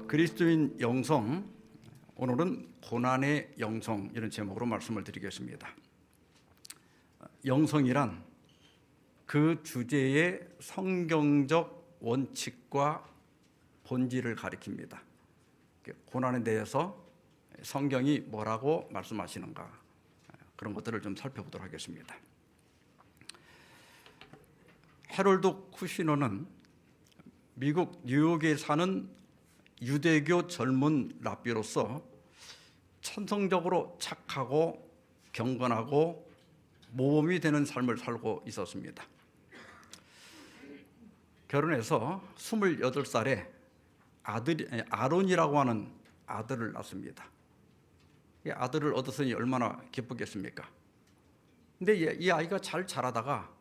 그리스도인 영성, 오늘은 고난의 영성, 이런 제목으로 말씀을 드리겠습니다. 영성이란 그 주제의 성경적 원칙과 본질을 가리킵니다. 고난에 대해서 성경이 뭐라고 말씀하시는가, 그런 것들을 좀 살펴보도록 하겠습니다. 해롤드 쿠시너는 미국 뉴욕에 사는 유대교 젊은 랍비로서 천성적으로 착하고 경건하고 모범이 되는 삶을 살고 있었습니다. 결혼해서 28살에 아론이라고 하는 아들을 낳습니다. 이 아들을 얻었으니 얼마나 기쁘겠습니까? 근데 이 아이가 잘 자라다가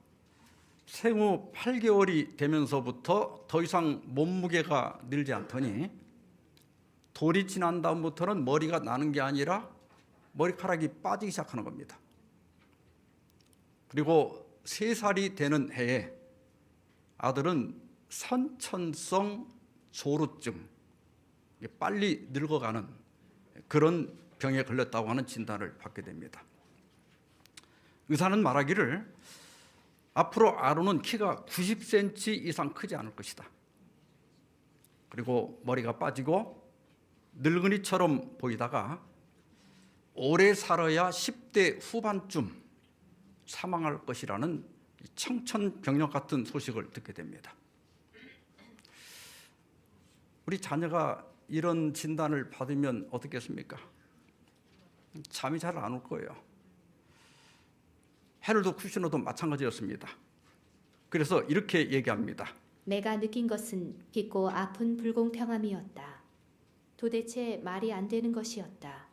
생후 8개월이 되면서부터 더 이상 몸무게가 늘지 않더니 돌이 지난 다음부터는 머리가 나는 게 아니라 머리카락이 빠지기 시작하는 겁니다. 그리고 3살이 되는 해에 아들은 선천성 조루증, 빨리 늙어가는 그런 병에 걸렸다고 하는 진단을 받게 됩니다. 의사는 말하기를 앞으로 아론은 키가 90cm 이상 크지 않을 것이다. 그리고 머리가 빠지고 늙은이처럼 보이다가 오래 살아야 10대 후반쯤 사망할 것이라는 청천벽력 같은 소식을 듣게 됩니다. 우리 자녀가 이런 진단을 받으면 어떻겠습니까? 잠이 잘 안 올 거예요. 해롤드 쿠시너도 마찬가지였습니다. 그래서 이렇게 얘기합니다. 내가 느낀 것은 깊고 아픈 불공평함이었다. 도대체 말이 안 되는 것이었다.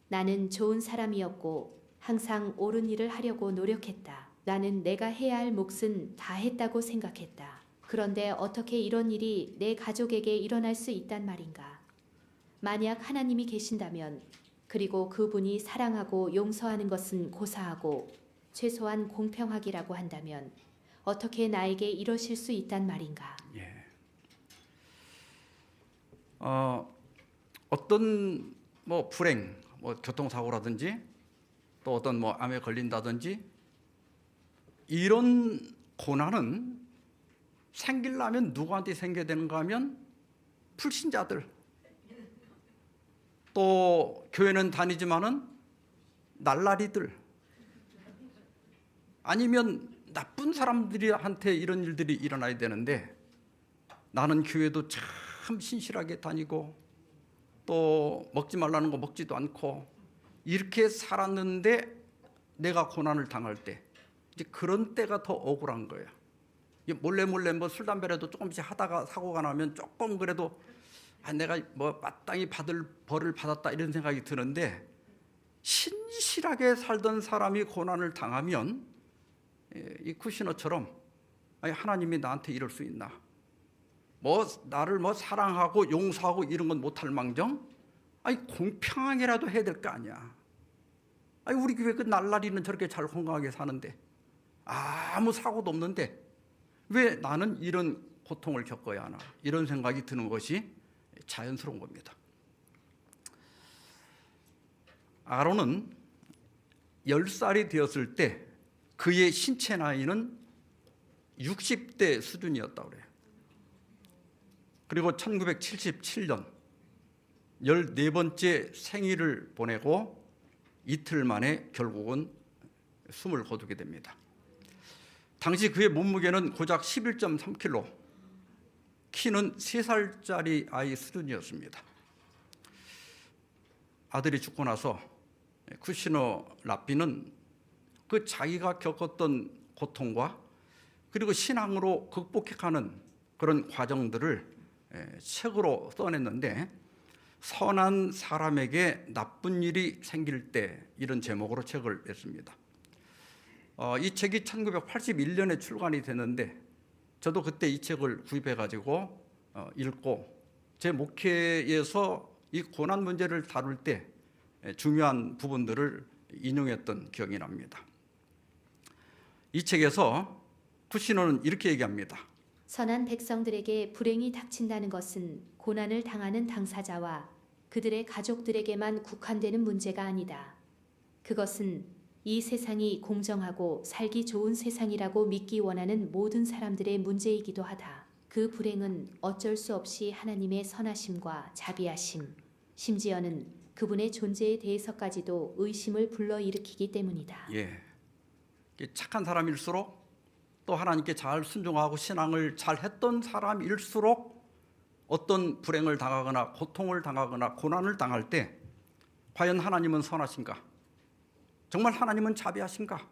나는 좋은 사람이었고 항상 옳은 일을 하려고 노력했다. 나는 내가 해야 할 몫은 다 했다고 생각했다. 그런데 어떻게 이런 일이 내 가족에게 일어날 수 있단 말인가? 만약 하나님이 계신다면, 그리고 그분이 사랑하고 용서하는 것은 고사하고 최소한 공평하기라고 한다면 어떻게 나에게 이러실 수 있단 말인가? 어떤 불행, 교통사고라든지 또 어떤 암에 걸린다든지 이런 고난은 생기려면 누구한테 생겨야 되는가 하면 불신자들, 또 교회는 다니지만은 날라리들, 아니면 나쁜 사람들한테 이런 일들이 일어나야 되는데 나는 교회도 참 신실하게 다니고 또 먹지 말라는 거 먹지도 않고 이렇게 살았는데 내가 고난을 당할 때 이제 그런 때가 더 억울한 거예요. 몰래 술 담배라도 조금씩 하다가 사고가 나면 조금 그래도 내가 마땅히 받을 벌을 받았다 이런 생각이 드는데, 신실하게 살던 사람이 고난을 당하면 이 쿠시너처럼 하나님이 나한테 이럴 수 있나, 나를 사랑하고 용서하고 이런 건 못할 망정 공평하게라도 해야 될 거 아니야. 우리 교회 그 날라리는 저렇게 잘 건강하게 사는데 아무 사고도 없는데 왜 나는 이런 고통을 겪어야 하나, 이런 생각이 드는 것이 자연스러운 겁니다. 아론은 10살이 되었을 때 그의 신체 나이는 60대 수준이었다고 그래요. 그리고 1977년 14번째 생일을 보내고 이틀 만에 결국은 숨을 거두게 됩니다. 당시 그의 몸무게는 고작 11.3kg, 키는 3살짜리 아이 수준이었습니다. 아들이 죽고 나서 쿠시너 랍비는 그 자기가 겪었던 고통과 그리고 신앙으로 극복해가는 그런 과정들을 책으로 써냈는데, 선한 사람에게 나쁜 일이 생길 때, 이런 제목으로 책을 냈습니다. 이 책이 1981년에 출간이 됐는데 저도 그때 이 책을 구입해가지고 읽고 제 목회에서 이 고난 문제를 다룰 때 중요한 부분들을 인용했던 기억이 납니다. 이 책에서 쿠시노는 이렇게 얘기합니다. 선한 백성들에게 불행이 닥친다는 것은 고난을 당하는 당사자와 그들의 가족들에게만 국한되는 문제가 아니다. 그것은 이 세상이 공정하고 살기 좋은 세상이라고 믿기 원하는 모든 사람들의 문제이기도 하다. 그 불행은 어쩔 수 없이 하나님의 선하심과 자비하심, 심지어는 그분의 존재에 대해서까지도 의심을 불러일으키기 때문이다. 예, 착한 사람일수록 또 하나님께 잘 순종하고 신앙을 잘 했던 사람일수록 어떤 불행을 당하거나 고통을 당하거나 고난을 당할 때 과연 하나님은 선하신가? 정말 하나님은 자비하신가?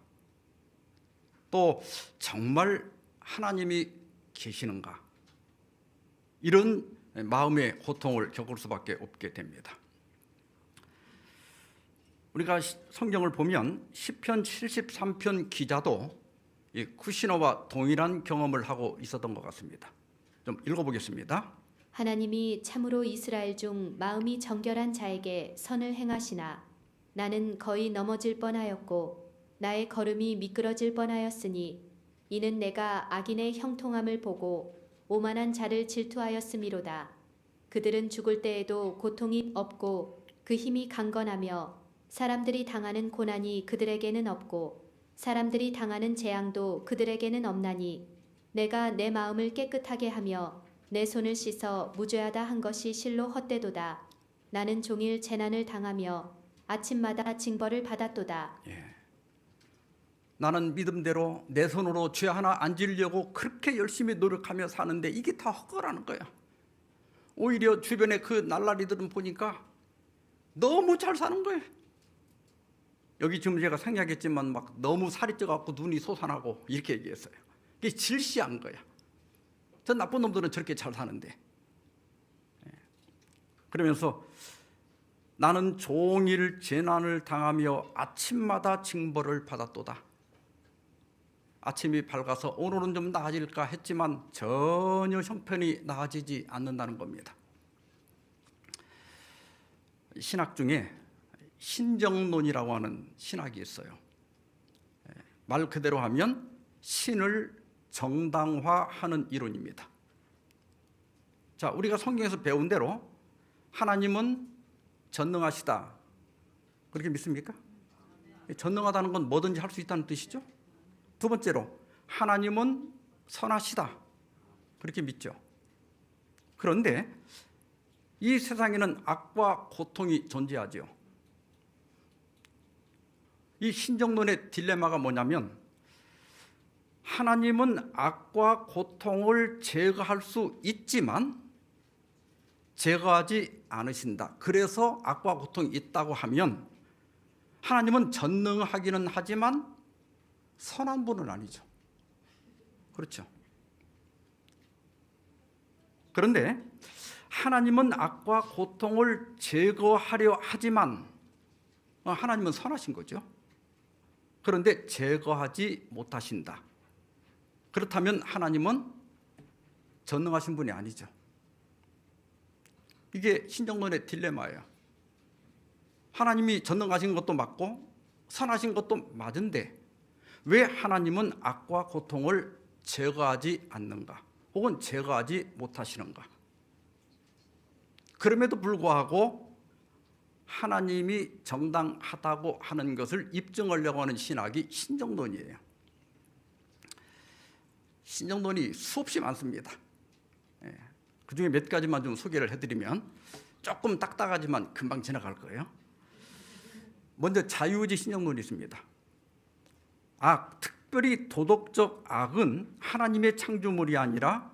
또 정말 하나님이 계시는가? 이런 마음의 고통을 겪을 수밖에 없게 됩니다. 우리가 성경을 보면 시편 73편 기자도 이 쿠시노와 동일한 경험을 하고 있었던 것 같습니다. 좀 읽어보겠습니다. 하나님이 참으로 이스라엘 중 마음이 정결한 자에게 선을 행하시나 나는 거의 넘어질 뻔하였고 나의 걸음이 미끄러질 뻔하였으니 이는 내가 악인의 형통함을 보고 오만한 자를 질투하였음이로다. 그들은 죽을 때에도 고통이 없고 그 힘이 강건하며 사람들이 당하는 고난이 그들에게는 없고 사람들이 당하는 재앙도 그들에게는 없나니 내가 내 마음을 깨끗하게 하며 내 손을 씻어 무죄하다 한 것이 실로 헛되도다. 나는 종일 재난을 당하며 아침마다 징벌을 받았도다. 예. 나는 믿음대로 내 손으로 죄 하나 안 지으려고 그렇게 열심히 노력하며 사는데 이게 다 헛거라는 거야. 오히려 주변에 그 날라리들은 보니까 너무 잘 사는 거예요. 여기 지금 제가 생략했지만 막 너무 살이 쪄갖고 눈이 솟아나고 이렇게 얘기했어요. 이게 질시한 거야. 저 나쁜 놈들은 저렇게 잘 사는데. 그러면서 나는 종일 재난을 당하며 아침마다 징벌을 받았도다. 아침이 밝아서 오늘은 좀 나아질까 했지만 전혀 형편이 나아지지 않는다는 겁니다. 신학 중에 신정론이라고 하는 신학이 있어요. 말 그대로 하면 신을 정당화하는 이론입니다. 자, 우리가 성경에서 배운 대로 하나님은 전능하시다. 그렇게 믿습니까? 전능하다는 건 뭐든지 할 수 있다는 뜻이죠. 두 번째로 하나님은 선하시다. 그렇게 믿죠. 그런데 이 세상에는 악과 고통이 존재하죠. 이 신정론의 딜레마가 뭐냐면 하나님은 악과 고통을 제거할 수 있지만 제거하지 않으신다. 그래서 악과 고통이 있다고 하면 하나님은 전능하기는 하지만 선한 분은 아니죠. 그렇죠. 그런데 하나님은 악과 고통을 제거하려 하지만 하나님은 선하신 거죠. 그런데 제거하지 못하신다. 그렇다면 하나님은 전능하신 분이 아니죠. 이게 신정론의 딜레마예요. 하나님이 전능하신 것도 맞고 선하신 것도 맞은데 왜 하나님은 악과 고통을 제거하지 않는가? 혹은 제거하지 못하시는가? 그럼에도 불구하고 하나님이 정당하다고 하는 것을 입증하려고 하는 신학이 신정론이에요. 신정론이 수없이 많습니다. 그 중에 몇 가지만 좀 소개를 해드리면 조금 딱딱하지만 금방 지나갈 거예요. 먼저 자유의지 신정론이 있습니다. 특별히 도덕적 악은 하나님의 창조물이 아니라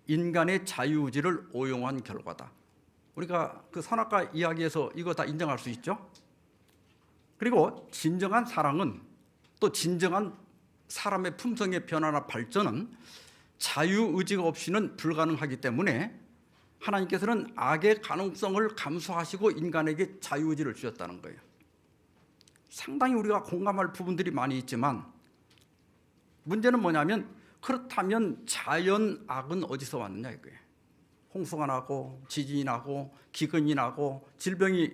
인간의 자유의지를 오용한 결과다. 우리가 그 선악과 이야기에서 이거 다 인정할 수 있죠. 그리고 진정한 사랑은 또 진정한 사람의 품성의 변화나 발전은 자유의지가 없이는 불가능하기 때문에 하나님께서는 악의 가능성을 감수하시고 인간에게 자유의지를 주셨다는 거예요. 상당히 우리가 공감할 부분들이 많이 있지만 문제는 뭐냐면 그렇다면 자연악은 어디서 왔느냐 이거예요. 홍수가 나고 지진이 나고 기근이 나고 질병이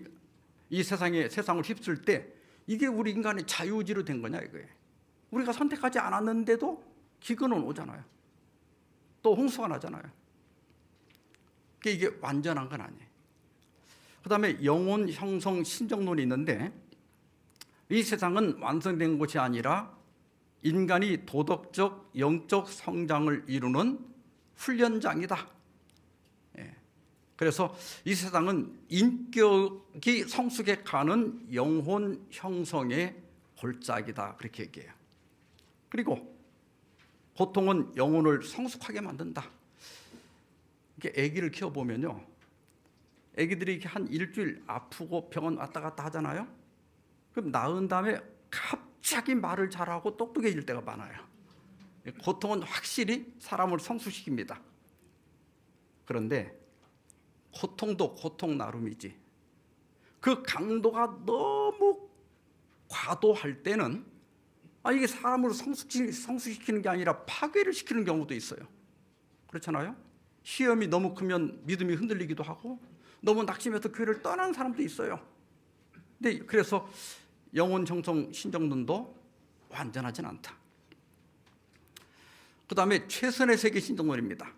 이 세상을 휩쓸 때 이게 우리 인간의 자유의지로 된 거냐 이거예요. 우리가 선택하지 않았는데도 기근은 오잖아요. 또 홍수가 나잖아요. 이게 완전한 건 아니에요. 그 다음에 영혼 형성 신정론이 있는데, 이 세상은 완성된 것이 아니라 인간이 도덕적, 영적 성장을 이루는 훈련장이다. 그래서 이 세상은 인격이 성숙해 가는 영혼 형성의 골짜기다, 그렇게 얘기해요. 그리고 고통은 영혼을 성숙하게 만든다. 이렇게 아기를 키워보면요, 아기들이 이렇게 한 일주일 아프고 병원 왔다 갔다 하잖아요. 그럼 낳은 다음에 갑자기 말을 잘하고 똑똑해질 때가 많아요. 고통은 확실히 사람을 성숙시킵니다. 그런데 고통도 고통 나름이지, 그 강도가 너무 과도할 때는 이게 사람을 성숙시키는 게 아니라 파괴를 시키는 경우도 있어요. 그렇잖아요. 시험이 너무 크면 믿음이 흔들리기도 하고, 너무 낙심해서 교회를 떠나는 사람도 있어요. 근데 그래서 영혼 형성 신정론도 완전하진 않다. 그 다음에 최선의 세계 신정론입니다.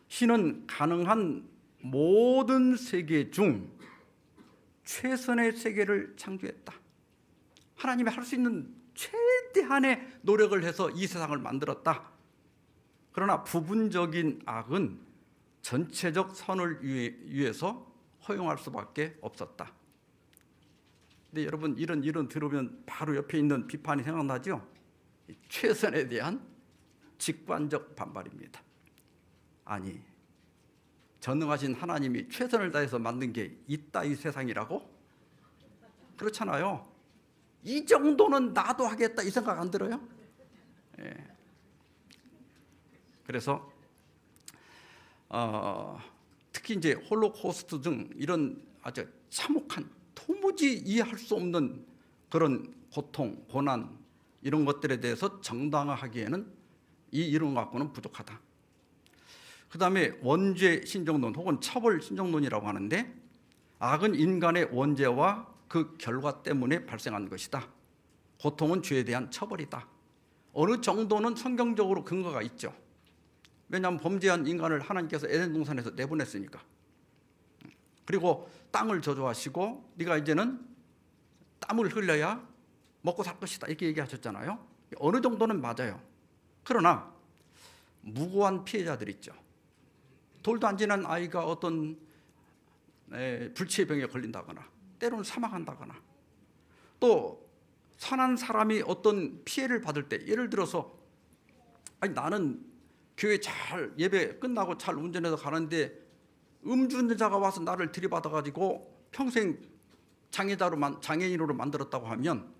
신은 가능한 모든 세계 중 최선의 세계를 창조했다. 하나님이 할 수 있는 최대한의 노력을 해서 이 세상을 만들었다. 그러나 부분적인 악은 전체적 선을 위해서 허용할 수밖에 없었다. 근데 여러분, 이런 들으면 바로 옆에 있는 비판이 생각나죠? 최선에 대한 직관적 반발입니다. 아니, 전능하신 하나님이 최선을 다해서 만든 게 있다, 이 세상이라고? 그렇잖아요. 이 정도는 나도 하겠다, 이 생각 안 들어요? 예. 그래서 특히 이제 홀로코스트 등 이런 아주 참혹한, 도무지 이해할 수 없는 그런 고통, 고난, 이런 것들에 대해서 정당화하기에는 이 이론 갖고는 부족하다. 그 다음에 원죄 신정론 혹은 처벌 신정론이라고 하는데, 악은 인간의 원죄와 그 결과 때문에 발생한 것이다. 고통은 죄에 대한 처벌이다. 어느 정도는 성경적으로 근거가 있죠. 왜냐하면 범죄한 인간을 하나님께서 에덴 동산에서 내보냈으니까. 그리고 땅을 저주하시고 네가 이제는 땀을 흘려야 먹고 살 것이다, 이렇게 얘기하셨잖아요. 어느 정도는 맞아요. 그러나 무고한 피해자들 있죠. 돌도 안 지난 아이가 어떤 불치의 병에 걸린다거나 때로는 사망한다거나, 또 선한 사람이 어떤 피해를 받을 때, 예를 들어서 나는 교회 잘 예배 끝나고 잘 운전해서 가는데 음주운전자가 와서 나를 들이받아가지고 평생 장애인으로 만들었다고 하면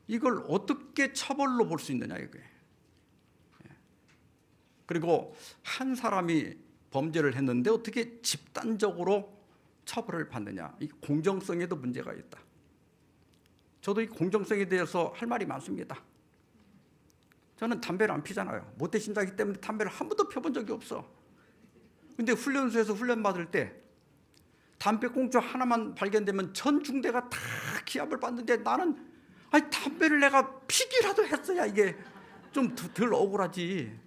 이걸 어떻게 처벌로 볼 수 있느냐 이거예요. 그리고 한 사람이 범죄를 했는데 어떻게 집단적으로 처벌을 받느냐, 이 공정성에도 문제가 있다. 저도 이 공정성에 대해서 할 말이 많습니다. 저는 담배를 안 피잖아요. 모태신자이기 때문에 담배를 한 번도 펴본 적이 없어. 근데 훈련소에서 훈련 받을 때 담배꽁초 하나만 발견되면 전 중대가 다 기합을 받는데, 나는 담배를 내가 피기라도 했어야 이게 좀 덜 억울하지.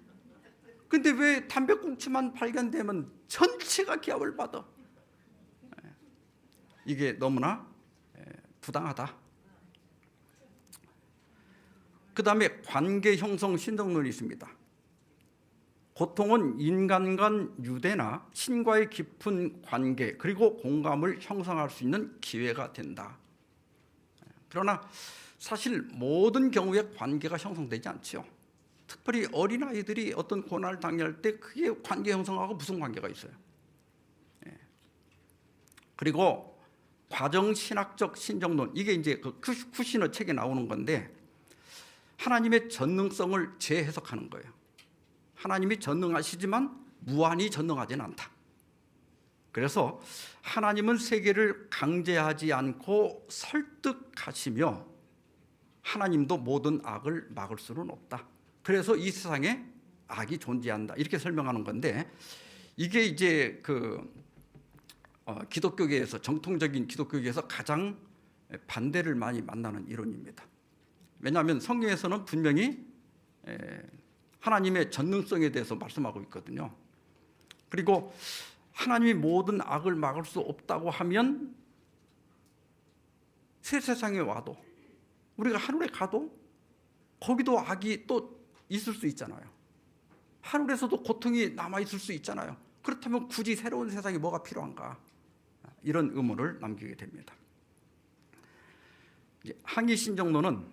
근데 왜 담배꽁초만 발견되면 전체가 기합을 받아? 이게 너무나 부당하다. 그 다음에 관계 형성 신정론이 있습니다. 고통은 인간 간 유대나 신과의 깊은 관계 그리고 공감을 형성할 수 있는 기회가 된다. 그러나 사실 모든 경우에 관계가 형성되지 않죠. 특별히 어린아이들이 어떤 고난을 당할 때 그게 관계 형성하고 무슨 관계가 있어요. 그리고 과정신학적 신정론, 이게 이제 그 쿠시너 책에 나오는 건데, 하나님의 전능성을 재해석하는 거예요. 하나님이 전능하시지만 무한히 전능하지는 않다. 그래서 하나님은 세계를 강제하지 않고 설득하시며 하나님도 모든 악을 막을 수는 없다. 그래서 이 세상에 악이 존재한다, 이렇게 설명하는 건데, 이게 이제 기독교계에서, 정통적인 기독교계에서 가장 반대를 많이 만나는 이론입니다. 왜냐하면 성경에서는 분명히 하나님의 전능성에 대해서 말씀하고 있거든요. 그리고 하나님이 모든 악을 막을 수 없다고 하면 새 세상에 와도 우리가 하늘에 가도 거기도 악이 또 있을 수 있잖아요. 하늘에서도 고통이 남아있을 수 있잖아요. 그렇다면 굳이 새로운 세상이 뭐가 필요한가? 이런 의문을 남기게 됩니다. 항의 신정론은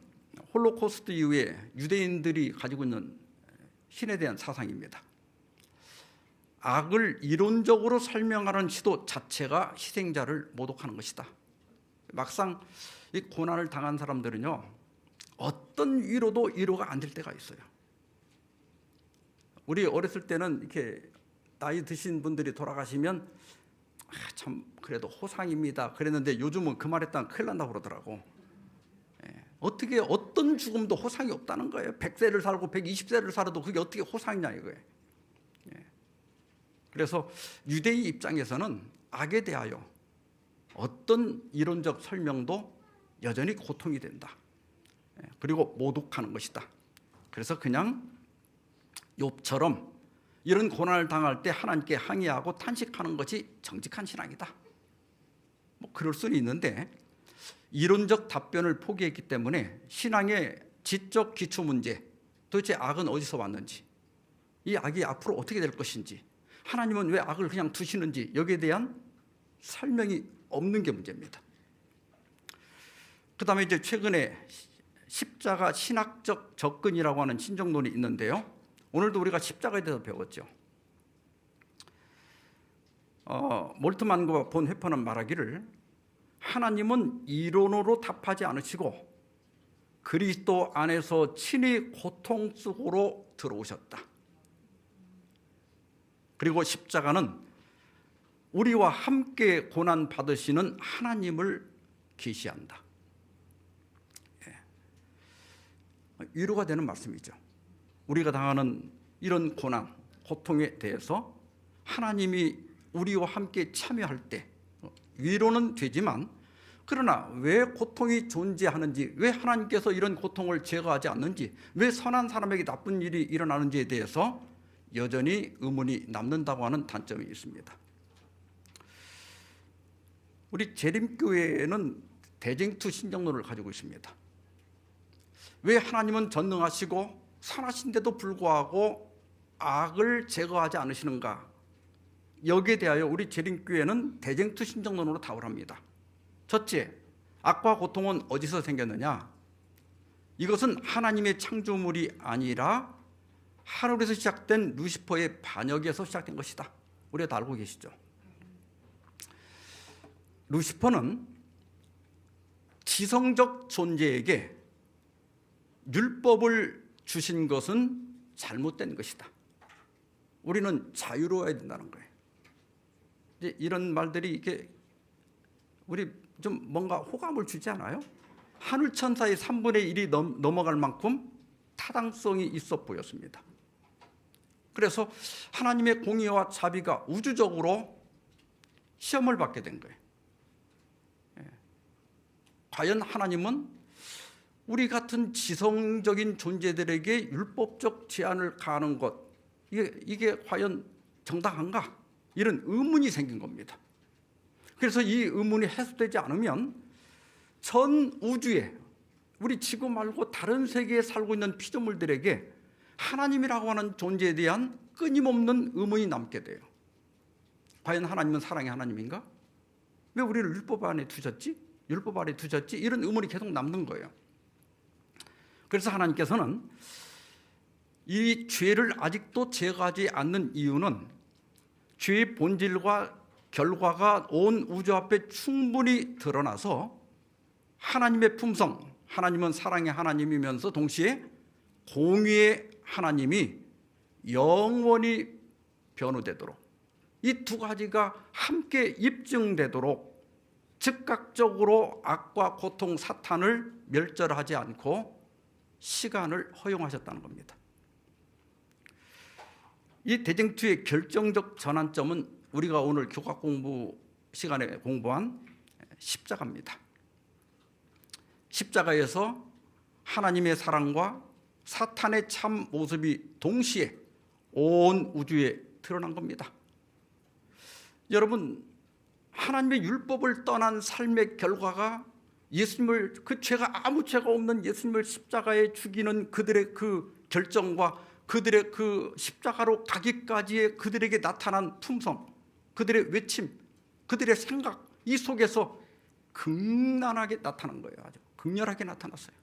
홀로코스트 이후에 유대인들이 가지고 있는 신에 대한 사상입니다. 악을 이론적으로 설명하는 시도 자체가 희생자를 모독하는 것이다. 막상 이 고난을 당한 사람들은요, 어떤 위로도 위로가 안 될 때가 있어요. 우리 어렸을 때는 이렇게 나이 드신 분들이 돌아가시면 참 그래도 호상입니다 그랬는데 요즘은 그 말했다가 큰일 난다고 그러더라고. 어떻게 어떤 죽음도 호상이 없다는 거예요. 100세를 살고 120세를 살아도 그게 어떻게 호상이냐 이거예요. 그래서 유대인 입장에서는 악에 대하여 어떤 이론적 설명도 여전히 고통이 된다. 그리고 모독하는 것이다. 그래서 그냥 욥처럼 이런 고난을 당할 때 하나님께 항의하고 탄식하는 것이 정직한 신앙이다. 뭐 그럴 수는 있는데 이론적 답변을 포기했기 때문에 신앙의 지적 기초 문제, 도대체 악은 어디서 왔는지, 이 악이 앞으로 어떻게 될 것인지, 하나님은 왜 악을 그냥 두시는지 여기에 대한 설명이 없는 게 문제입니다. 그 다음에 이제 최근에 십자가 신학적 접근이라고 하는 신정론이 있는데요. 오늘도 우리가 십자가에 대해서 배웠죠. 몰트만과 본 회퍼는 말하기를 하나님은 이론으로 답하지 않으시고 그리스도 안에서 친히 고통 속으로 들어오셨다. 그리고 십자가는 우리와 함께 고난 받으시는 하나님을 계시한다. 위로가 되는 말씀이죠. 우리가 당하는 이런 고난, 고통에 대해서 하나님이 우리와 함께 참여할 때 위로는 되지만, 그러나 왜 고통이 존재하는지, 왜 하나님께서 이런 고통을 제거하지 않는지, 왜 선한 사람에게 나쁜 일이 일어나는지에 대해서 여전히 의문이 남는다고 하는 단점이 있습니다. 우리 재림교회는 대쟁투 신정론을 가지고 있습니다. 왜 하나님은 전능하시고 선하신데도 불구하고 악을 제거하지 않으시는가? 여기에 대하여 우리 재림교회는 대쟁투 신정론으로 답을 합니다. 첫째, 악과 고통은 어디서 생겼느냐? 이것은 하나님의 창조물이 아니라 하늘에서 시작된 루시퍼의 반역에서 시작된 것이다. 우리가 다 알고 계시죠? 루시퍼는 지성적 존재에게 율법을 주신 것은 잘못된 것이다. 우리는 자유로워야 된다는 거예요. 이제 이런 말들이 이게 우리 좀 뭔가 호감을 주지 않아요? 하늘 천사의 3분의 1이 넘어갈 만큼 타당성이 있어 보였습니다. 그래서 하나님의 공의와 자비가 우주적으로 시험을 받게 된 거예요. 과연 하나님은 우리 같은 지성적인 존재들에게 율법적 제한을 가하는 것, 이게 과연 정당한가? 이런 의문이 생긴 겁니다. 그래서 이 의문이 해소되지 않으면 전 우주에, 우리 지구 말고 다른 세계에 살고 있는 피조물들에게 하나님이라고 하는 존재에 대한 끊임없는 의문이 남게 돼요. 과연 하나님은 사랑의 하나님인가? 왜 우리를 율법 안에 두셨지? 율법 아래 두셨지? 이런 의문이 계속 남는 거예요. 그래서 하나님께서는 이 죄를 아직도 제거하지 않는 이유는 죄의 본질과 결과가 온 우주 앞에 충분히 드러나서 하나님의 품성, 하나님은 사랑의 하나님이면서 동시에 공의의 하나님이 영원히 변호되도록, 이 두 가지가 함께 입증되도록 즉각적으로 악과 고통, 사탄을 멸절하지 않고 시간을 허용하셨다는 겁니다. 이 대쟁투의 결정적 전환점은 우리가 오늘 교각 공부 시간에 공부한 십자가입니다. 십자가에서 하나님의 사랑과 사탄의 참 모습이 동시에 온 우주에 드러난 겁니다. 여러분, 하나님의 율법을 떠난 삶의 결과가 예수님을, 그 죄가 아무 죄가 없는 예수님을 십자가에 죽이는 그들의 그 결정과 그들의 그 십자가로 가기까지의 그들에게 나타난 품성, 그들의 외침, 그들의 생각, 이 속에서 극난하게 나타난 거예요. 아주 극렬하게 나타났어요.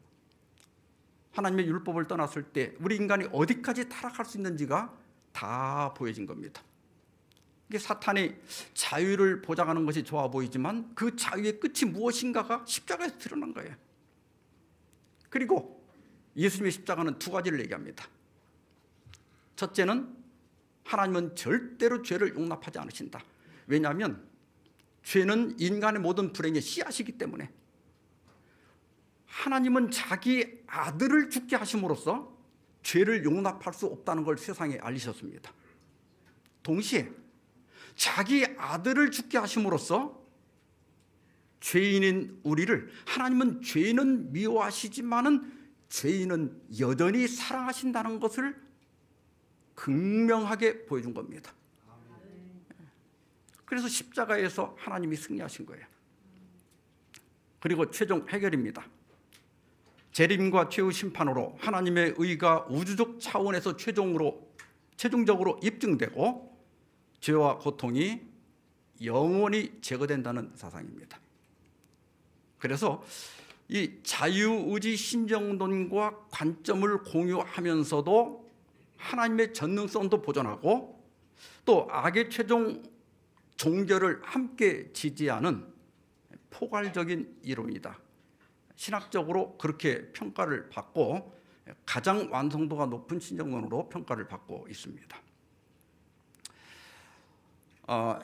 하나님의 율법을 떠났을 때 우리 인간이 어디까지 타락할 수 있는지가 다 보여진 겁니다. 이게 사탄이 자유를 보장하는 것이 좋아 보이지만 그 자유의 끝이 무엇인가가 십자가에서 드러난 거예요. 그리고 예수님의 십자가는 두 가지를 얘기합니다. 첫째는 하나님은 절대로 죄를 용납하지 않으신다. 왜냐하면 죄는 인간의 모든 불행의 씨앗이기 때문에. 하나님은 자기 아들을 죽게 하심으로써 죄를 용납할 수 없다는 걸 세상에 알리셨습니다. 동시에 자기 아들을 죽게 하심으로써 죄인인 우리를, 하나님은 죄인은 미워하시지만은 죄인은 여전히 사랑하신다는 것을 극명하게 보여준 겁니다. 그래서 십자가에서 하나님이 승리하신 거예요. 그리고 최종 해결입니다. 재림과 최후 심판으로 하나님의 의가 우주적 차원에서 최종적으로 입증되고 죄와 고통이 영원히 제거된다는 사상입니다. 그래서 이 자유의지 신정론과 관점을 공유하면서도 하나님의 전능성도 보존하고 또 악의 최종 종결을 함께 지지하는 포괄적인 이론이다. 신학적으로 그렇게 평가를 받고 가장 완성도가 높은 신정론으로 평가를 받고 있습니다.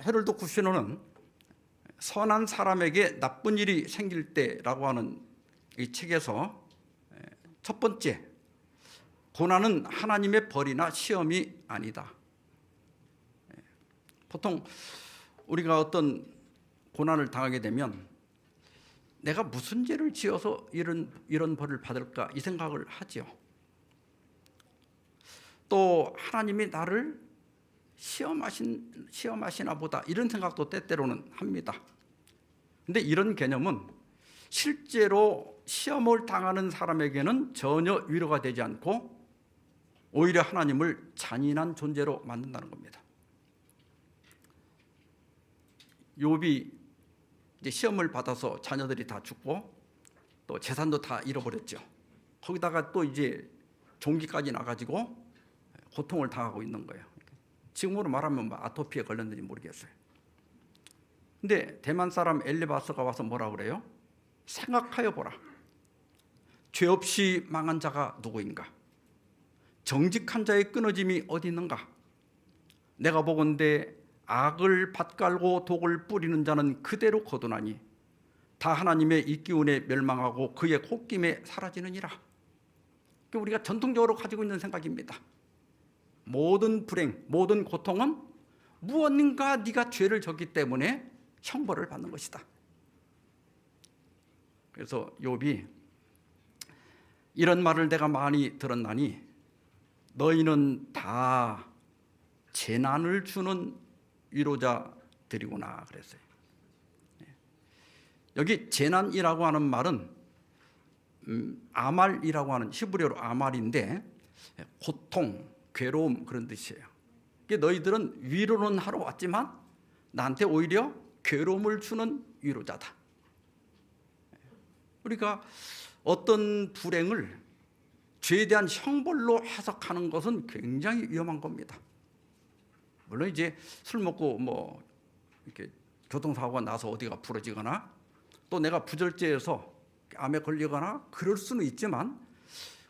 헤럴드 쿠시너는 선한 사람에게 나쁜 일이 생길 때라고 하는 이 책에서 첫 번째, 고난은 하나님의 벌이나 시험이 아니다. 보통 우리가 어떤 고난을 당하게 되면 내가 무슨 죄를 지어서 이런 벌을 받을까 이 생각을 하죠. 또 하나님이 나를 시험하시나 보다 이런 생각도 때때로는 합니다. 근데 이런 개념은 실제로 시험을 당하는 사람에게는 전혀 위로가 되지 않고 오히려 하나님을 잔인한 존재로 만든다는 겁니다. 욥이 이제 시험을 받아서 자녀들이 다 죽고 또 재산도 다 잃어버렸죠. 거기다가 또 이제 종기까지 나가지고 고통을 당하고 있는 거예요. 지금으로 말하면 뭐 아토피에 걸렸는지 모르겠어요. 근데 대만 사람 엘리바스가 와서 뭐라 그래요? 생각하여 보라. 죄 없이 망한 자가 누구인가? 정직한 자의 끊어짐이 어디 있는가? 내가 보건대 악을 밭갈고 독을 뿌리는 자는 그대로 거두나니 다 하나님의 이기운에 멸망하고 그의 콧김에 사라지느니라. 우리가 전통적으로 가지고 있는 생각입니다. 모든 불행, 모든 고통은 무언가 네가 죄를 졌기 때문에 형벌을 받는 것이다. 그래서 욥이 이런 말을 내가 많이 들었나니 너희는 다 재난을 주는 위로자들이구나 그랬어요. 여기 재난이라고 하는 말은 아말이라고 하는 히브리어로 아말인데 고통, 괴로움 그런 뜻이에요. 너희들은 위로는 하러 왔지만 나한테 오히려 괴로움을 주는 위로자다. 우리가 어떤 불행을 죄에 대한 형벌로 해석하는 것은 굉장히 위험한 겁니다. 물론 이제 술 먹고 뭐 이렇게 교통사고가 나서 어디가 부러지거나 또 내가 부절제해서 암에 걸리거나 그럴 수는 있지만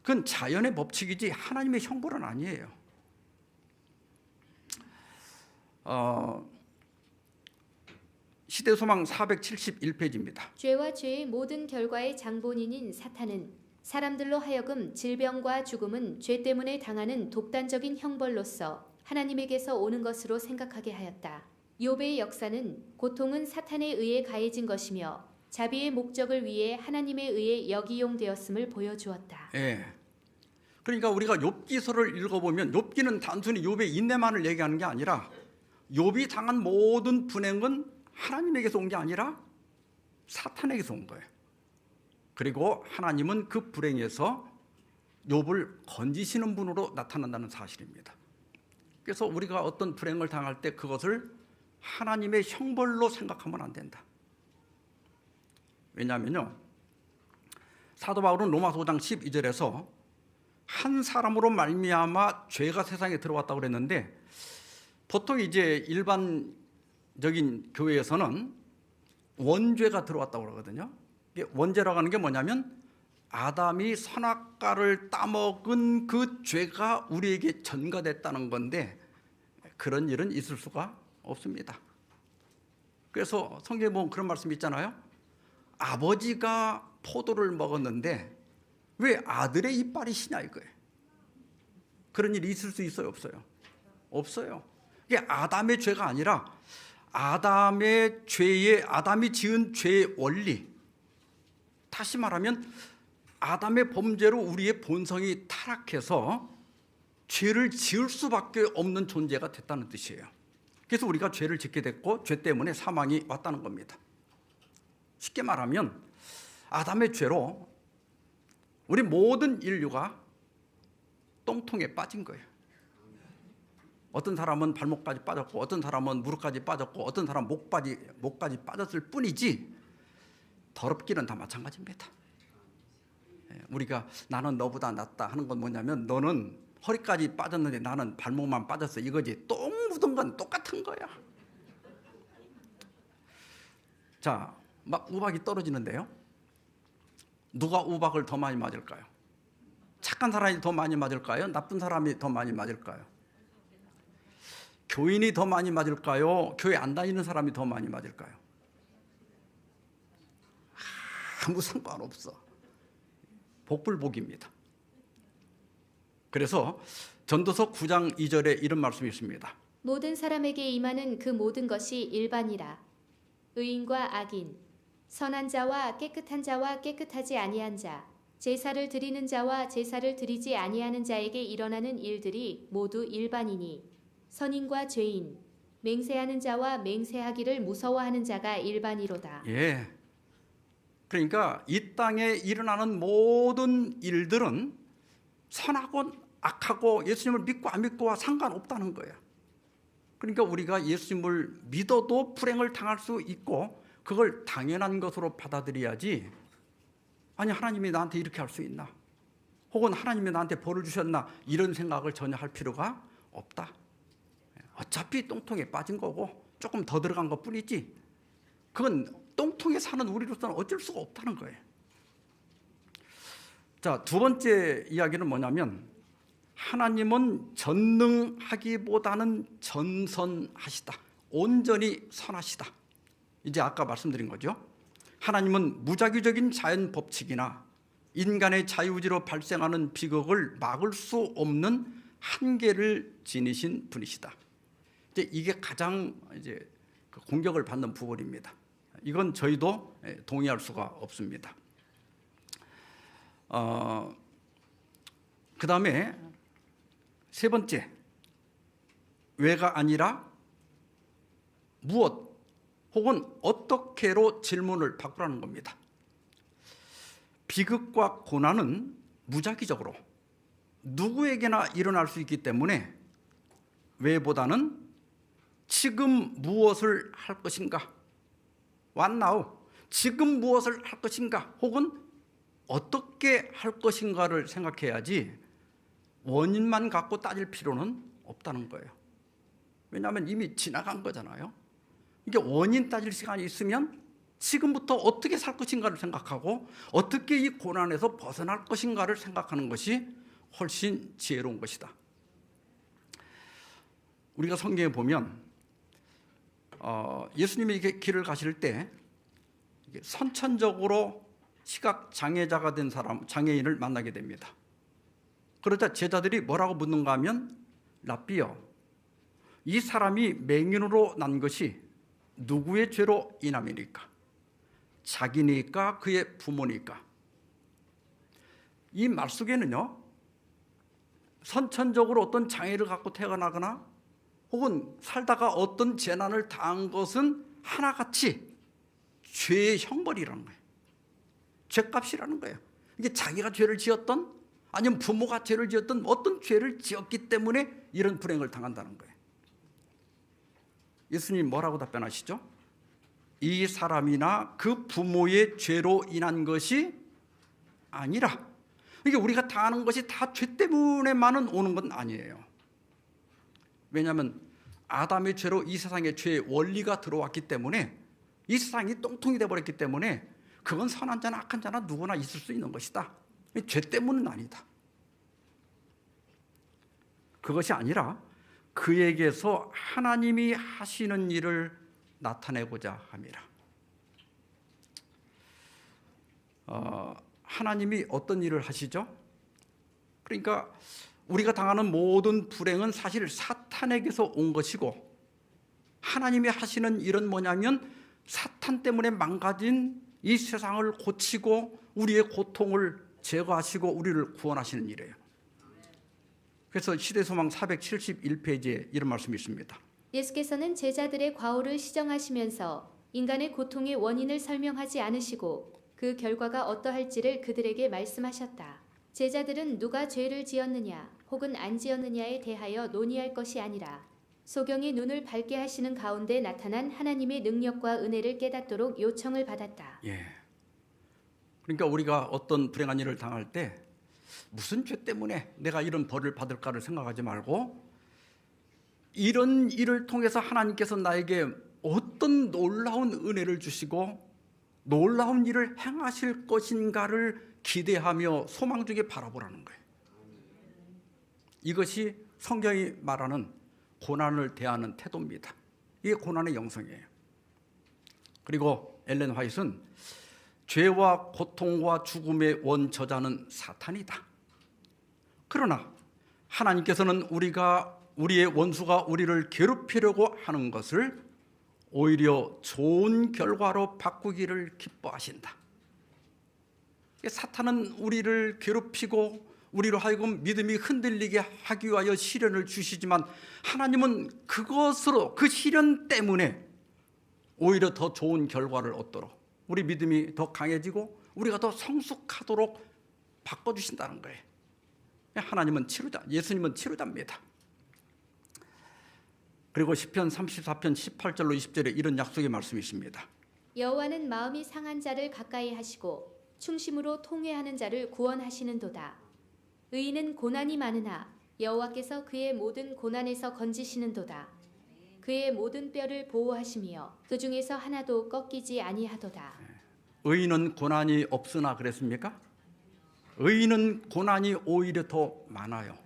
그건 자연의 법칙이지 하나님의 형벌은 아니에요. 시대소망 471페이지입니다. 죄와 죄의 모든 결과의 장본인인 사탄은 사람들로 하여금 질병과 죽음은 죄 때문에 당하는 독단적인 형벌로서 하나님에게서 오는 것으로 생각하게 하였다. 욥의 역사는 고통은 사탄에 의해 가해진 것이며 자비의 목적을 위해 하나님에 의해 역이용되었음을 보여주었다. 예. 그러니까 우리가 욥기서를 읽어보면 욥기는 단순히 욥의 인내만을 얘기하는 게 아니라 욥이 당한 모든 분행은 하나님에게서 온 게 아니라 사탄에게서 온 거예요. 그리고 하나님은 그 불행에서 욥을 건지시는 분으로 나타난다는 사실입니다. 그래서 우리가 어떤 불행을 당할 때 그것을 하나님의 형벌로 생각하면 안 된다. 왜냐하면요, 사도 바울은 로마서 5장 12절에서 한 사람으로 말미암아 죄가 세상에 들어왔다고 그랬는데, 보통 이제 일반적인 교회에서는 원죄가 들어왔다고 그러거든요. 이게 원죄라고 하는 게 뭐냐면 아담이 선악과를 따먹은 그 죄가 우리에게 전가됐다는 건데, 그런 일은 있을 수가 없습니다. 그래서 성경에 보면 그런 말씀이 있잖아요. 아버지가 포도를 먹었는데 왜 아들의 이빨이 시냐 이거예요. 그런 일이 있을 수 있어요, 없어요? 없어요. 이게 아담의 죄가 아니라 아담이 지은 죄의 원리, 다시 말하면 아담의 범죄로 우리의 본성이 타락해서 죄를 지을 수밖에 없는 존재가 됐다는 뜻이에요. 그래서 우리가 죄를 짓게 됐고 죄 때문에 사망이 왔다는 겁니다. 쉽게 말하면 아담의 죄로 우리 모든 인류가 똥통에 빠진 거예요. 어떤 사람은 발목까지 빠졌고, 어떤 사람은 무릎까지 빠졌고, 어떤 사람은 목까지 빠졌을 뿐이지 더럽기는 다 마찬가지입니다. 우리가 나는 너보다 낫다 하는 건 뭐냐면, 너는 허리까지 빠졌는데 나는 발목만 빠졌어 이거지. 똥 묻은 건 똑같은 거야. 자, 막 우박이 떨어지는데요, 누가 우박을 더 많이 맞을까요? 착한 사람이 더 많이 맞을까요? 나쁜 사람이 더 많이 맞을까요? 교인이 더 많이 맞을까요? 교회 안 다니는 사람이 더 많이 맞을까요? 아무 상관없어. 복불복입니다. 그래서 전도서 9장 2절에 이런 말씀이 있습니다. 모든 사람에게 임하는 그 모든 것이 일반이라. 의인과 악인, 선한 자와 깨끗한 자와 깨끗하지 아니한 자, 제사를 드리는 자와 제사를 드리지 아니하는 자에게 일어나는 일들이 모두 일반이니, 선인과 죄인, 맹세하는 자와 맹세하기를 무서워하는 자가 일반이로다. 예. 그러니까 이 땅에 일어나는 모든 일들은 선하고 악하고 예수님을 믿고 안 믿고와 상관없다는 거예요. 그러니까 우리가 예수님을 믿어도 불행을 당할 수 있고 그걸 당연한 것으로 받아들여야지, 아니 하나님이 나한테 이렇게 할 수 있나, 혹은 하나님이 나한테 벌을 주셨나, 이런 생각을 전혀 할 필요가 없다. 어차피 똥통에 빠진 거고 조금 더 들어간 것 뿐이지, 그건 똥통에 사는 우리로서는 어쩔 수가 없다는 거예요. 자, 두 번째 이야기는 뭐냐면, 하나님은 전능하기보다는 전선하시다. 온전히 선하시다. 이제 아까 말씀드린 거죠. 하나님은 무작위적인 자연 법칙이나 인간의 자유의지로 발생하는 비극을 막을 수 없는 한계를 지니신 분이시다. 이제 이게 가장 이제 공격을 받는 부분입니다. 이건 저희도 동의할 수가 없습니다. 그 다음에 세 번째, 왜가 아니라 무엇 혹은 어떻게로 질문을 바꾸라는 겁니다. 비극과 고난은 무작위적으로 누구에게나 일어날 수 있기 때문에 왜보다는 지금 무엇을 할 것인가, What now? 지금 무엇을 할 것인가, 혹은 어떻게 할 것인가를 생각해야지 원인만 갖고 따질 필요는 없다는 거예요. 왜냐하면 이미 지나간 거잖아요. 이게 원인 따질 시간이 있으면 지금부터 어떻게 살 것인가를 생각하고 어떻게 이 고난에서 벗어날 것인가를 생각하는 것이 훨씬 지혜로운 것이다. 우리가 성경에 보면 예수님이 이렇게 길을 가실 때 선천적으로 시각 장애자가 된 사람, 장애인을 만나게 됩니다. 그러자 제자들이 뭐라고 묻는가 하면, 랍비여, 이 사람이 맹인으로 난 것이 누구의 죄로 인함이니까? 자기니까 그의 부모니까. 이 말 속에는요, 선천적으로 어떤 장애를 갖고 태어나거나 혹은 살다가 어떤 재난을 당한 것은 하나같이 죄의 형벌이라는 거예요. 죄값이라는 거예요. 이게 자기가 죄를 지었던 아니면 부모가 죄를 지었던 어떤 죄를 지었기 때문에 이런 불행을 당한다는 거예요. 예수님 뭐라고 답변하시죠? 이 사람이나 그 부모의 죄로 인한 것이 아니라, 이게 우리가 당하는 것이 다 죄 때문에만은 오는 건 아니에요. 왜냐하면 아담의 죄로 이 세상에 죄의 원리가 들어왔기 때문에, 이 세상이 똥통이 돼버렸기 때문에 그건 선한 자나 악한 자나 누구나 있을 수 있는 것이다. 죄 때문은 아니다. 그것이 아니라 그에게서 하나님이 하시는 일을 나타내고자 함이라. 하나님이 어떤 일을 하시죠? 그러니까 우리가 당하는 모든 불행은 사실 사탄에게서 온 것이고, 하나님이 하시는 일은 뭐냐면 사탄 때문에 망가진 이 세상을 고치고 우리의 고통을 제거하시고 우리를 구원하시는 일이에요. 그래서 시대소망 471페이지에 이런 말씀이 있습니다. 예수께서는 제자들의 과오를 시정하시면서 인간의 고통의 원인을 설명하지 않으시고 그 결과가 어떠할지를 그들에게 말씀하셨다. 제자들은 누가 죄를 지었느냐 혹은 안 지었느냐에 대하여 논의할 것이 아니라 소경의 눈을 밝게 하시는 가운데 나타난 하나님의 능력과 은혜를 깨닫도록 요청을 받았다. 예. 그러니까 우리가 어떤 불행한 일을 당할 때 무슨 죄 때문에 내가 이런 벌을 받을까를 생각하지 말고, 이런 일을 통해서 하나님께서 나에게 어떤 놀라운 은혜를 주시고 놀라운 일을 행하실 것인가를 기대하며 소망 중에 바라보라는 거예요. 이것이 성경이 말하는 고난을 대하는 태도입니다. 이게 고난의 영성이에요. 그리고 엘렌 화이트는 죄와 고통과 죽음의 원저자는 사탄이다. 그러나 하나님께서는 우리의 원수가 우리를 괴롭히려고 하는 것을 오히려 좋은 결과로 바꾸기를 기뻐하신다. 사탄은 우리를 괴롭히고 우리로 하여금 믿음이 흔들리게 하기 위하여 시련을 주시지만, 하나님은 그것으로, 그 시련 때문에 오히려 더 좋은 결과를 얻도록, 우리 믿음이 더 강해지고 우리가 더 성숙하도록 바꿔주신다는 거예요. 하나님은 치료자, 예수님은 치료자입니다. 그리고 시편 34편 18절로 20절에 이런 약속의 말씀이 있습니다. 여호와는 마음이 상한 자를 가까이 하시고 충심으로 통회하는 자를 구원하시는도다. 의인은 고난이 많으나 여호와께서 그의 모든 고난에서 건지시는도다. 그의 모든 뼈를 보호하시며 그 중에서 하나도 꺾이지 아니하도다. 의인은 고난이 없으나 그랬습니까? 의인은 고난이 오히려 더 많아요.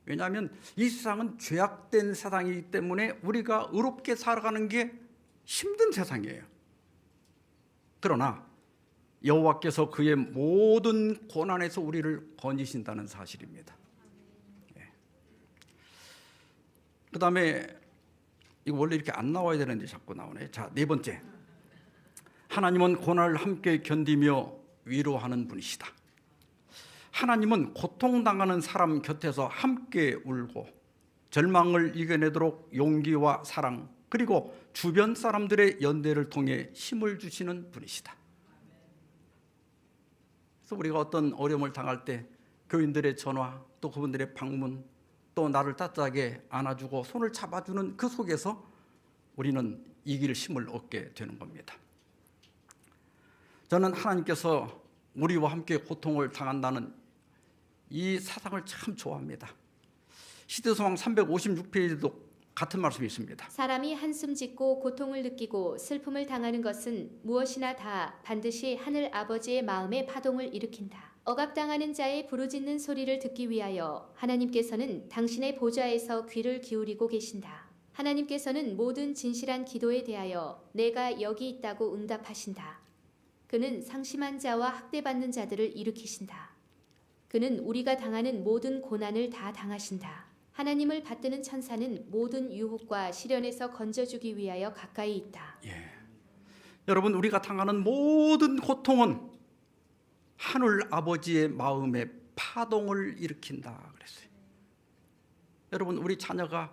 왜냐하면 이 세상은 죄악된 세상이기 때문에 우리가 의롭게 살아가는 게 힘든 세상이에요. 그러나 여호와께서 그의 모든 고난에서 우리를 건지신다는 사실입니다. 그 다음에 이거 원래 이렇게 안 나와야 되는데 자꾸 나오네. 자, 네 번째, 하나님은 고난을 함께 견디며 위로하는 분이시다. 하나님은 고통당하는 사람 곁에서 함께 울고 절망을 이겨내도록 용기와 사랑, 그리고 주변 사람들의 연대를 통해 힘을 주시는 분이시다. 그래서 우리가 어떤 어려움을 당할 때 교인들의 전화, 또 그분들의 방문, 또 나를 따뜻하게 안아주고 손을 잡아주는 그 속에서 우리는 이길 힘을 얻게 되는 겁니다. 저는 하나님께서 우리와 함께 고통을 당한다는 이 사상을 참 좋아합니다. 시대소망 356페이지도 같은 말씀이 있습니다. 사람이 한숨 짓고 고통을 느끼고 슬픔을 당하는 것은 무엇이나 다 반드시 하늘 아버지의 마음에 파동을 일으킨다. 억압당하는 자의 부르짖는 소리를 듣기 위하여 하나님께서는 당신의 보좌에서 귀를 기울이고 계신다. 하나님께서는 모든 진실한 기도에 대하여 내가 여기 있다고 응답하신다. 그는 상심한 자와 학대받는 자들을 일으키신다. 그는 우리가 당하는 모든 고난을 다 당하신다. 하나님을 받드는 천사는 모든 유혹과 시련에서 건져주기 위하여 가까이 있다. 예. 여러분, 우리가 당하는 모든 고통은 하늘 아버지의 마음에 파동을 일으킨다 그랬어요. 여러분, 우리 자녀가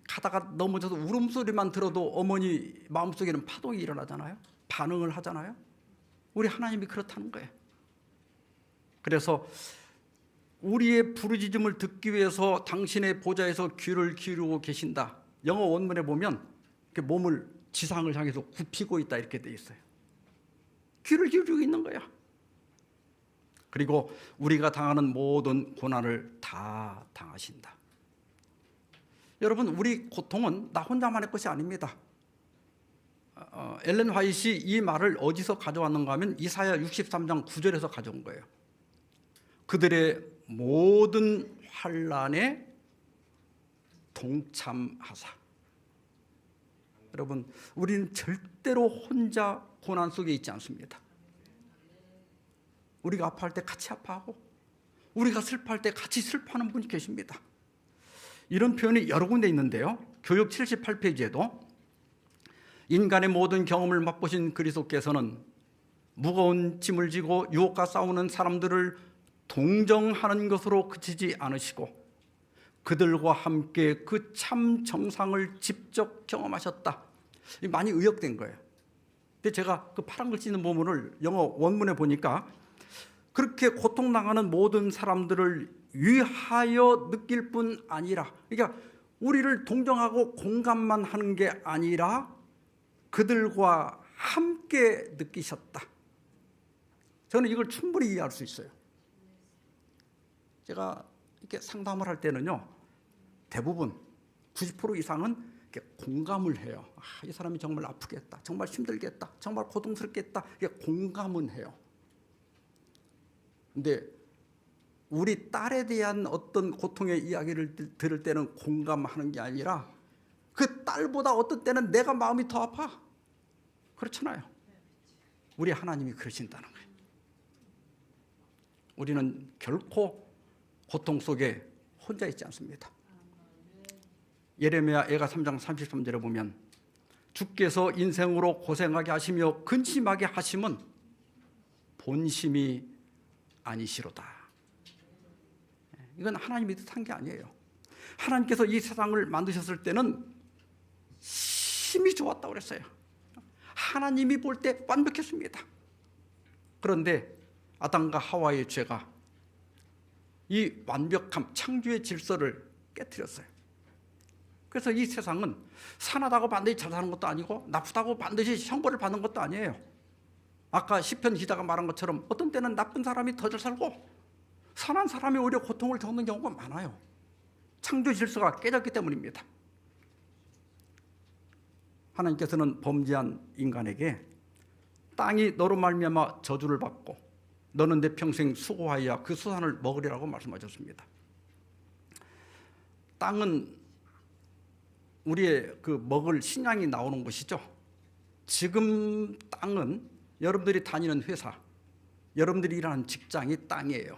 가다가 넘어져서 울음소리만 들어도 어머니 마음속에는 파동이 일어나잖아요. 반응을 하잖아요. 우리 하나님이 그렇다는 거예요. 그래서 우리의 부르짖음을 듣기 위해서 당신의 보좌에서 귀를 기울이고 계신다. 영어 원문에 보면 이렇게 몸을 지상을 향해서 굽히고 있다 이렇게 돼 있어요. 귀를 기울이고 있는 거야. 그리고 우리가 당하는 모든 고난을 다 당하신다. 여러분, 우리 고통은 나 혼자만의 것이 아닙니다. 엘렌 화이트이 이 말을 어디서 가져왔는가 하면 이사야 63장 9절에서 가져온 거예요. 그들의 모든 환난에 동참하사. 여러분, 우리는 절대로 혼자 고난 속에 있지 않습니다. 우리가 아파할 때 같이 아파하고 우리가 슬퍼할 때 같이 슬퍼하는 분이 계십니다. 이런 표현이 여러 군데 있는데요. 교육 78페이지에도 인간의 모든 경험을 맛보신 그리스도께서는 무거운 짐을 지고 유혹과 싸우는 사람들을 동정하는 것으로 그치지 않으시고 그들과 함께 그 참 정상을 직접 경험하셨다. 많이 의역된 거예요. 근데 제가 그 파란 글씨 있는 부분을 영어 원문에 보니까 그렇게 고통당하는 모든 사람들을 위하여 느낄 뿐 아니라, 그러니까 우리를 동정하고 공감만 하는 게 아니라 그들과 함께 느끼셨다. 저는 이걸 충분히 이해할 수 있어요. 제가 이렇게 상담을 할 때는요, 대부분 90% 이상은 이렇게 공감을 해요. 이 사람이 정말 아프겠다, 정말 힘들겠다, 정말 고통스럽겠다, 이게 공감은 해요. 근데 우리 딸에 대한 어떤 고통의 이야기를 들을 때는 공감하는 게 아니라 그 딸보다 어떤 때는 내가 마음이 더 아파. 그렇잖아요. 우리 하나님이 그러신다는 거예요. 우리는 결코 고통 속에 혼자 있지 않습니다. 예레미야 애가 3장 33절에 보면 주께서 인생으로 고생하게 하시며 근심하게 하심은 본심이 아니시로다. 이건 하나님이 뜻한 게 아니에요. 하나님께서 이 세상을 만드셨을 때는 심히 좋았다고 그랬어요. 하나님이 볼 때 완벽했습니다. 그런데 아담과 하와의 죄가 이 완벽함, 창조의 질서를 깨뜨렸어요. 그래서 이 세상은 선하다고 반드시 잘 사는 것도 아니고 나쁘다고 반드시 형벌을 받는 것도 아니에요. 아까 시편 기자가 말한 것처럼 어떤 때는 나쁜 사람이 더 잘 살고 선한 사람이 오히려 고통을 겪는 경우가 많아요. 창조 질서가 깨졌기 때문입니다. 하나님께서는 범죄한 인간에게 땅이 너로 말미암아 저주를 받고 너는 내 평생 수고하여야 그 수산을 먹으리라고 말씀하셨습니다. 땅은 우리의 그 먹을 식량이 나오는 곳이죠. 지금 땅은 여러분들이 다니는 회사, 여러분들이 일하는 직장이 땅이에요.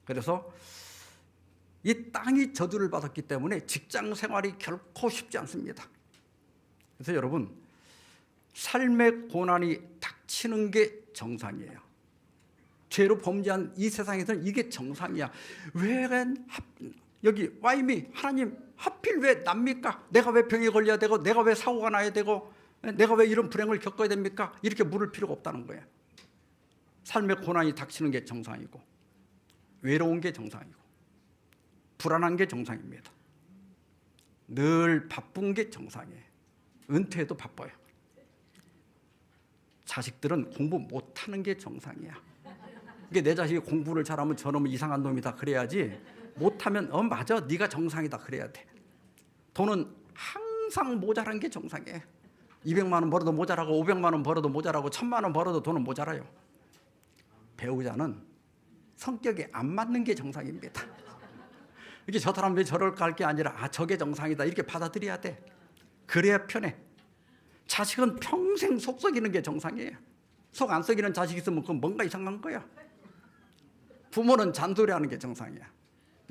그래서 이 땅이 저주를 받았기 때문에 직장 생활이 결코 쉽지 않습니다. 그래서 여러분, 삶의 고난이 닥치는 게 정상이에요. 죄로 범죄한 이 세상에서는 이게 정상이야. 왜 여기 와이미 하나님 하필 왜 납니까? 내가 왜 병에 걸려야 되고 내가 왜 사고가 나야 되고 내가 왜 이런 불행을 겪어야 됩니까? 이렇게 물을 필요가 없다는 거예요. 삶의 고난이 닥치는 게 정상이고 외로운 게 정상이고 불안한 게 정상입니다. 늘 바쁜 게 정상이에요. 은퇴해도 바빠요. 자식들은 공부 못하는 게 정상이야. 이게 내 자식이 공부를 잘하면 저놈은 이상한 놈이다 그래야지, 못하면 맞아 네가 정상이다 그래야 돼. 돈은 항상 모자란 게 정상이에요. 200만 원 벌어도 모자라고 500만 원 벌어도 모자라고 1000만 원 벌어도 돈은 모자라요. 배우자는 성격에 안 맞는 게 정상입니다. 이게 저 사람 왜 저럴까 할 게 아니라 저게 정상이다 이렇게 받아들여야 돼. 그래야 편해. 자식은 평생 속 썩이는 게 정상이에요. 속 안 썩이는 자식 있으면 그건 뭔가 이상한 거야. 부모는 잔소리하는 게 정상이야.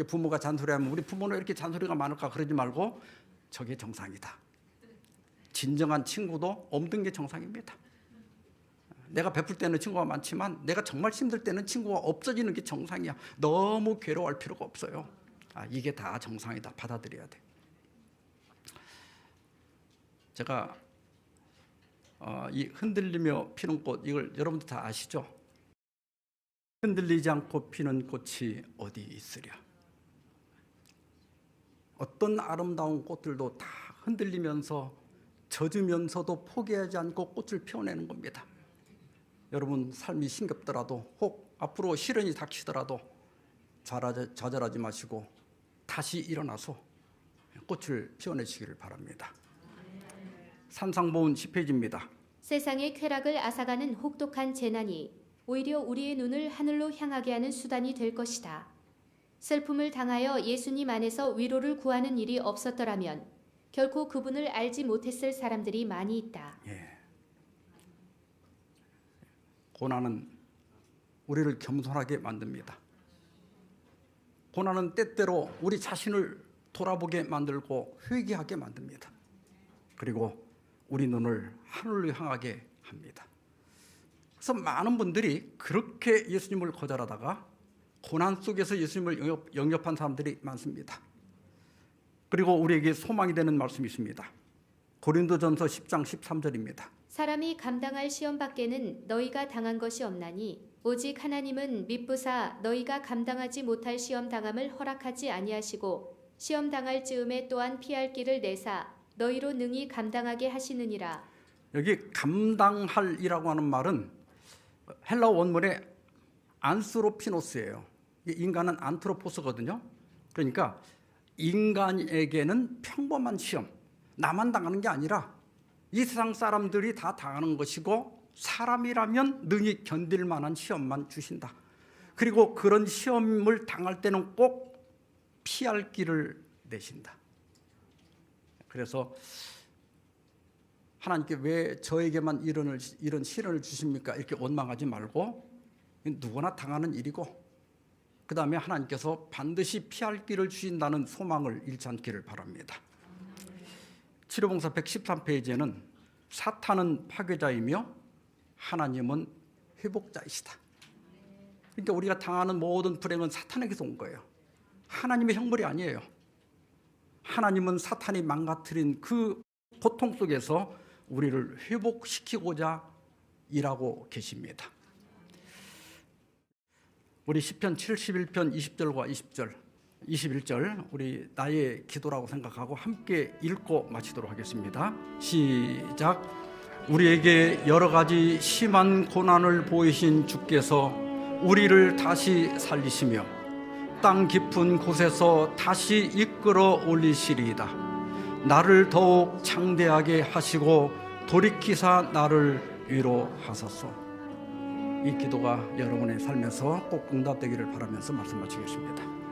부모가 잔소리하면 우리 부모는 이렇게 잔소리가 많을까 그러지 말고 저게 정상이다. 진정한 친구도 없는 게 정상입니다. 내가 베풀 때는 친구가 많지만 내가 정말 힘들 때는 친구가 없어지는 게 정상이야. 너무 괴로워할 필요가 없어요. 이게 다 정상이다. 받아들여야 돼. 제가 이 흔들리며 피는 꽃, 이걸 여러분들 다 아시죠? 흔들리지 않고 피는 꽃이 어디 있으랴. 어떤 아름다운 꽃들도 다 흔들리면서 젖으면서도 포기하지 않고 꽃을 피워내는 겁니다. 여러분 삶이 힘겹더라도 혹 앞으로 시련이 닥치더라도 좌절하지 마시고 다시 일어나서 꽃을 피워내시기를 바랍니다. 산상보훈 10페이지입니다. 세상의 쾌락을 앗아가는 혹독한 재난이 오히려 우리의 눈을 하늘로 향하게 하는 수단이 될 것이다. 슬픔을 당하여 예수님 안에서 위로를 구하는 일이 없었더라면 결코 그분을 알지 못했을 사람들이 많이 있다. 고난은 우리를 겸손하게 만듭니다. 고난은 때때로 우리 자신을 돌아보게 만들고 회개하게 만듭니다. 그리고 우리 눈을 하늘로 향하게 합니다. 그래서 많은 분들이 그렇게 예수님을 거절하다가 고난 속에서 예수님을 영접한 사람들이 많습니다. 그리고 우리에게 소망이 되는 말씀이 있습니다. 고린도전서 10장 13절입니다. 사람이 감당할 시험 밖에는 너희가 당한 것이 없나니 오직 하나님은 미쁘사 너희가 감당하지 못할 시험 당함을 허락하지 아니하시고 시험 당할 즈음에 또한 피할 길을 내사 너희로 능히 감당하게 하시느니라. 여기 감당할이라고 하는 말은 헬라어 원문의 안스로피노스예요. 인간은 안트로포스거든요. 그러니까 인간에게는 평범한 시험, 나만 당하는 게 아니라 이 세상 사람들이 다 당하는 것이고 사람이라면 능히 견딜 만한 시험만 주신다. 그리고 그런 시험을 당할 때는 꼭 피할 길을 내신다. 그래서 하나님께 왜 저에게만 이런 시련을 주십니까? 이렇게 원망하지 말고 누구나 당하는 일이고 그 다음에 하나님께서 반드시 피할 길을 주신다는 소망을 잃지 않기를 바랍니다. 치료봉사 113페이지에는 사탄은 파괴자이며 하나님은 회복자이시다. 그러니까 우리가 당하는 모든 불행은 사탄에게서 온 거예요. 하나님의 형벌이 아니에요. 하나님은 사탄이 망가뜨린 그 고통 속에서 우리를 회복시키고자 일하고 계십니다. 우리 시편 71편 20절과 21절 우리 나의 기도라고 생각하고 함께 읽고 마치도록 하겠습니다. 시작. 우리에게 여러 가지 심한 고난을 보이신 주께서 우리를 다시 살리시며 땅 깊은 곳에서 다시 이끌어 올리시리이다. 나를 더욱 창대하게 하시고 돌이키사 나를 위로하소서. 이 기도가 여러분의 삶에서 꼭 응답되기를 바라면서 말씀 마치겠습니다.